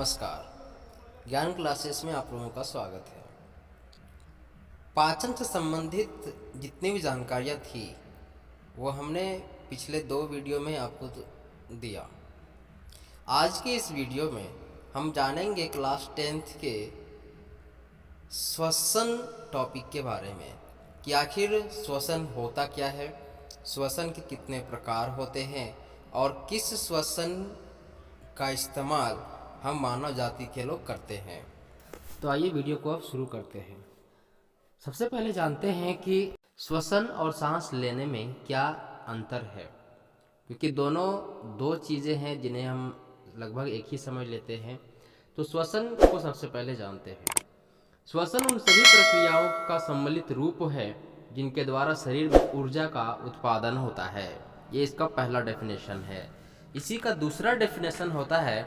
नमस्कार। ज्ञान क्लासेस में आप लोगों का स्वागत है। पाचन से संबंधित जितनी भी जानकारियाँ थी वो हमने पिछले 2 वीडियो में आपको दिया। आज के इस वीडियो में हम जानेंगे क्लास 10th के श्वसन टॉपिक के बारे में कि आखिर श्वसन होता क्या है, श्वसन के कितने प्रकार होते हैं और किस श्वसन का इस्तेमाल हम मानव जाति के लोग करते हैं। तो आइए वीडियो को अब शुरू करते हैं। सबसे पहले जानते हैं कि श्वसन और सांस लेने में क्या अंतर है, क्योंकि दोनों दो चीज़ें हैं जिन्हें हम लगभग एक ही समझ लेते हैं। तो श्वसन को सबसे पहले जानते हैं। श्वसन उन सभी प्रक्रियाओं का सम्मिलित रूप है जिनके द्वारा शरीर में ऊर्जा का उत्पादन होता है। ये इसका पहला डेफिनेशन है। इसी का दूसरा डेफिनेशन होता है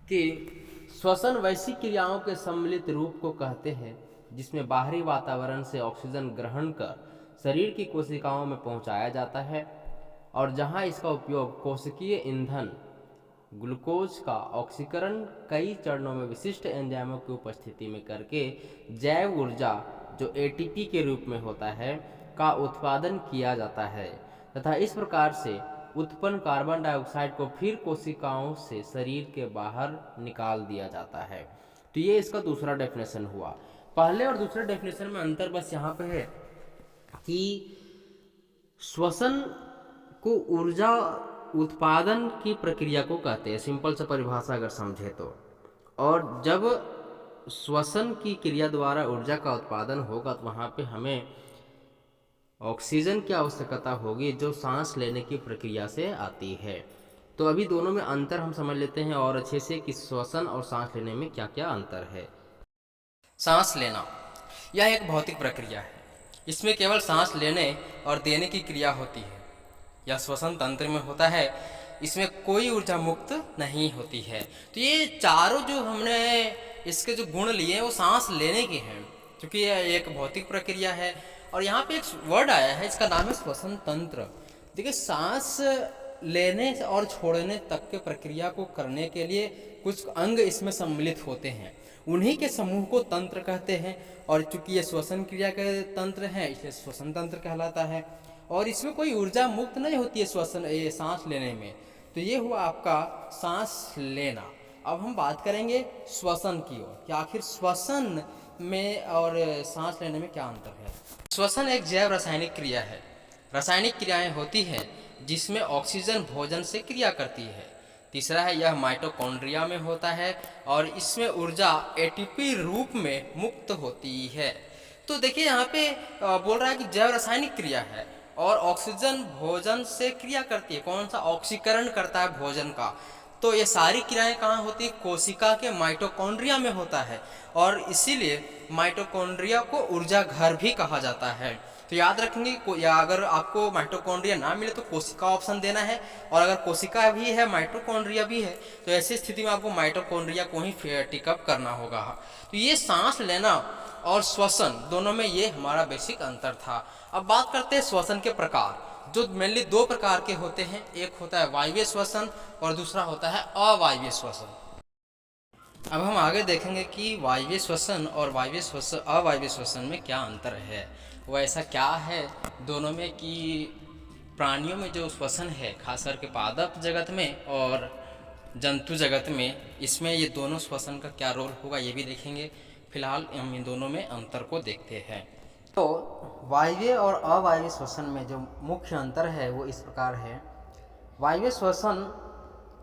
कि श्वसन वैसी क्रियाओं के सम्मिलित रूप को कहते हैं जिसमें बाहरी वातावरण से ऑक्सीजन ग्रहण कर शरीर की कोशिकाओं में पहुंचाया जाता है और जहां इसका उपयोग कोशिकीय ईंधन ग्लूकोज का ऑक्सीकरण कई चरणों में विशिष्ट एंजाइमों की उपस्थिति में करके जैव ऊर्जा जो एटीपी के रूप में होता है का उत्पादन किया जाता है तथा इस प्रकार से उत्पन्न कार्बन डाइऑक्साइड को फिर कोशिकाओं से शरीर के बाहर निकाल दिया जाता है। तो ये इसका दूसरा डेफिनेशन हुआ। पहले और दूसरे डेफिनेशन में अंतर बस यहाँ पे है कि श्वसन को ऊर्जा उत्पादन की प्रक्रिया को कहते हैं, सिंपल सा परिभाषा अगर समझे तो। और जब श्वसन की क्रिया द्वारा ऊर्जा का उत्पादन होगा तो वहाँ पे हमें ऑक्सीजन की आवश्यकता होगी जो सांस लेने की प्रक्रिया से आती है। तो अभी दोनों में अंतर हम समझ लेते हैं और अच्छे से कि श्वसन और सांस लेने में क्या क्या अंतर है। सांस लेना यह एक भौतिक प्रक्रिया है। इसमें केवल सांस लेने और देने की क्रिया होती है। यह श्वसन तंत्र में होता है। इसमें कोई ऊर्जा मुक्त नहीं होती है। तो ये चारों जो हमने इसके जो गुण लिए वो सांस लेने के हैं, क्योंकि यह एक भौतिक प्रक्रिया है। और यहाँ पे एक वर्ड आया है, इसका नाम है श्वसन तंत्र। देखिए, सांस लेने और छोड़ने तक के प्रक्रिया को करने के लिए कुछ अंग इसमें सम्मिलित होते हैं, उन्हीं के समूह को तंत्र कहते हैं। और चूंकि ये श्वसन क्रिया के तंत्र है इसलिए श्वसन तंत्र कहलाता है। और इसमें कोई ऊर्जा मुक्त नहीं होती है ये सांस लेने में। तो ये हुआ आपका सांस लेना। अब हम बात करेंगे श्वसन की ओर कि आखिर श्वसन में और सांस लेने में क्या अंतर है। श्वसन एक जैव रासायनिक क्रिया है। रासायनिक क्रियाएं होती हैं जिसमें ऑक्सीजन भोजन से क्रिया करती है। तीसरा है यह माइटोकॉन्ड्रिया में होता है और इसमें ऊर्जा एटीपी रूप में मुक्त होती है। तो देखिए यहाँ पे बोल रहा है कि जैव रासायनिक क्रिया है और ऑक्सीजन भोजन से क्रिया करती है। कौन सा? ऑक्सीकरण करता है भोजन का। तो ये सारी क्रियाएं कहाँ होती है? कोशिका के माइटोकॉन्ड्रिया में होता है और इसीलिए माइटोकॉन्ड्रिया को ऊर्जा घर भी कहा जाता है। तो याद रखेंगे, या अगर आपको माइटोकॉन्ड्रिया ना मिले तो कोशिका ऑप्शन देना है, और अगर कोशिका भी है माइटोकॉन्ड्रिया भी है तो ऐसी स्थिति में आपको माइटोकॉन्ड्रिया को ही टिकअप करना होगा। तो ये सांस लेना और श्वसन दोनों में ये हमारा बेसिक अंतर था। अब बात करते हैं श्वसन के प्रकार, जो मेनली 2 प्रकार के होते हैं। एक होता है वायवीय श्वसन और दूसरा होता है अवायवीय श्वसन। अब हम आगे देखेंगे कि वायवीय श्वसन और अवायवीय श्वसन में क्या अंतर है। वो ऐसा क्या है दोनों में कि प्राणियों में जो श्वसन है, खास करके पादप जगत में और जंतु जगत में, इसमें ये दोनों श्वसन का क्या रोल होगा ये भी देखेंगे। फिलहाल हम इन दोनों में अंतर को देखते हैं। तो वायवीय और अवायवीय श्वसन में जो मुख्य अंतर है वो इस प्रकार है। वायवीय श्वसन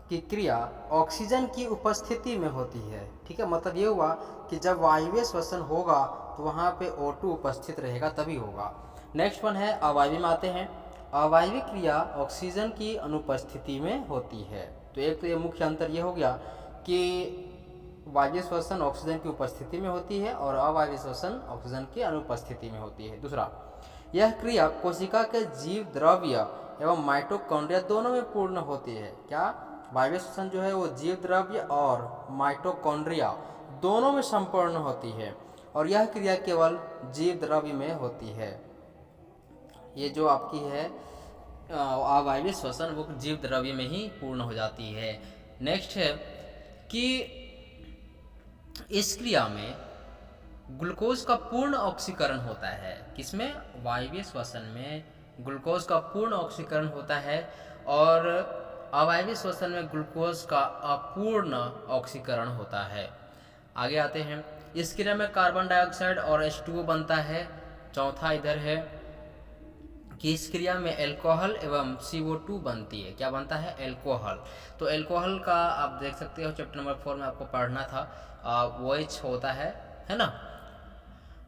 की क्रिया ऑक्सीजन की उपस्थिति में होती है। ठीक है, मतलब ये हुआ कि जब वायवीय श्वसन होगा तो वहाँ पे O2 उपस्थित रहेगा तभी होगा। नेक्स्ट वन है अवायवीय में आते हैं। अवायवीय क्रिया ऑक्सीजन की अनुपस्थिति में होती है। तो एक तो ये मुख्य अंतर ये हो गया कि वायवीय श्वसन ऑक्सीजन की उपस्थिति में होती है और अवायवीय श्वसन ऑक्सीजन की अनुपस्थिति में होती है। दूसरा, यह क्रिया कोशिका के जीव द्रव्य एवं माइटोकॉन्ड्रिया दोनों में पूर्ण होती है। क्या? वायवीय श्वसन जो है वो जीव द्रव्य और माइटोकॉन्ड्रिया दोनों में संपूर्ण होती है और यह क्रिया केवल जीव द्रव्य में होती है। ये जो आपकी है अवायवीय श्वसन वो जीव द्रव्य में ही पूर्ण हो जाती है। नेक्स्ट है कि इस क्रिया में ग्लूकोज का पूर्ण ऑक्सीकरण होता है। किसमें? वायवीय श्वसन में ग्लूकोज का पूर्ण ऑक्सीकरण होता है और अवायवीय श्वसन में ग्लूकोज का अपूर्ण ऑक्सीकरण होता है। आगे आते हैं। इस क्रिया में कार्बन डाइऑक्साइड और H2O बनता है। चौथा इधर है कि इस क्रिया में एल्कोहल एवं CO2 बनती है। क्या बनता है? एल्कोहल। तो एल्कोहल का आप देख सकते हो चैप्टर नंबर 4 में आपको पढ़ना था, OH होता है ना।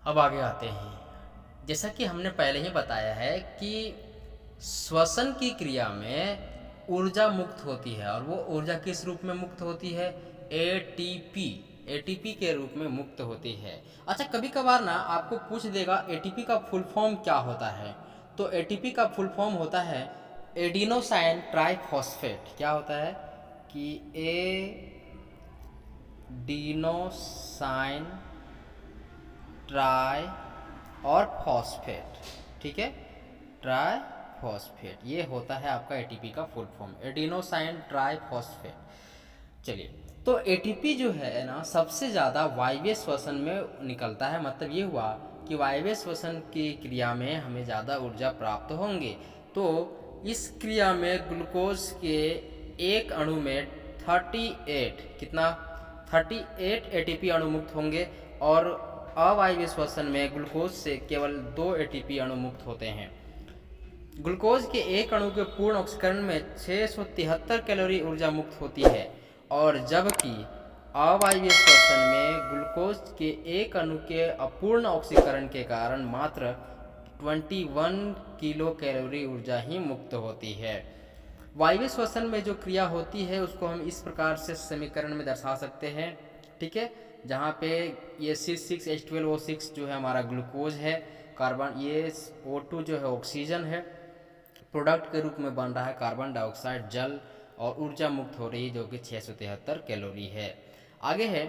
अब आगे आते हैं। जैसा कि हमने पहले ही बताया है कि श्वसन की क्रिया में ऊर्जा मुक्त होती है और वो ऊर्जा किस रूप में मुक्त होती है? एटीपी के रूप में मुक्त होती है। अच्छा, कभी कभार ना आपको पूछ देगा एटीपी का फुल फॉर्म क्या होता है। तो एटीपी का फुल फॉर्म होता है एडिनोसाइन ट्राइफॉस्फेट। क्या होता है कि एडिनोसाइन ट्राई और फॉस्फेट, ठीक है, ट्राइफॉस्फेट, ये होता है आपका एटीपी का फुल फॉर्म, एडिनोसाइन ट्राइफॉस्फेट। चलिए, तो एटीपी जो है ना सबसे ज़्यादा वायवीय श्वसन में निकलता है। मतलब ये हुआ कि वायवीय श्वसन की क्रिया में हमें ज़्यादा ऊर्जा प्राप्त होंगे। तो इस क्रिया में ग्लूकोज के एक अणु में 38 कितना 38 एटीपी अणु मुक्त होंगे और अवायवीय श्वसन में ग्लूकोज से केवल 2 एटीपी अणु मुक्त होते हैं। ग्लूकोज के एक अणु के पूर्ण ऑक्सीकरण में 673 कैलोरी ऊर्जा मुक्त होती है और जबकि अवायवीय श्वसन में ग्लूकोज के एक अणु के अपूर्ण ऑक्सीकरण के कारण मात्र 21 किलो कैलोरी ऊर्जा ही मुक्त होती है। वायवीय श्वसन में जो क्रिया होती है उसको हम इस प्रकार से समीकरण में दर्शा सकते हैं, ठीक है, जहाँ पे ये C6H12O6 जो है हमारा ग्लूकोज है, कार्बन ये O2 जो है ऑक्सीजन है, प्रोडक्ट के रूप में बन रहा है कार्बन डाइऑक्साइड जल और ऊर्जा मुक्त हो रही जो कि 673 कैलोरी है। आगे है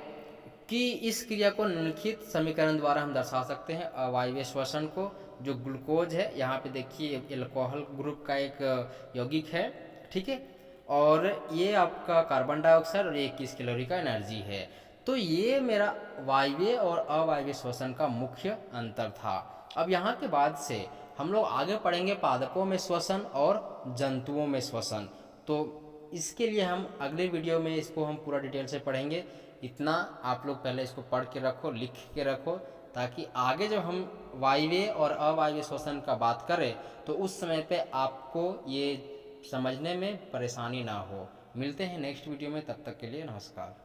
कि इस क्रिया को निम्नलिखित समीकरण द्वारा हम दर्शा सकते हैं। अवायवीय श्वसन को जो ग्लूकोज है, यहाँ पे देखिए एल्कोहल ग्रुप का एक यौगिक है, ठीक है, और ये आपका कार्बन डाइऑक्साइड और ये 21 कैलोरी का एनर्जी है। तो ये मेरा वायवीय और अवायवीय श्वसन का मुख्य अंतर था। अब यहाँ के बाद से हम लोग आगे पढ़ेंगे पादपों में श्वसन और जंतुओं में श्वसन। तो इसके लिए हम अगले वीडियो में इसको हम पूरा डिटेल से पढ़ेंगे। इतना आप लोग पहले इसको पढ़ के रखो, लिख के रखो, ताकि आगे जब हम वायवीय और अवायवीय श्वसन का बात करें तो उस समय पे आपको ये समझने में परेशानी ना हो। मिलते हैं नेक्स्ट वीडियो में, तब तक के लिए नमस्कार।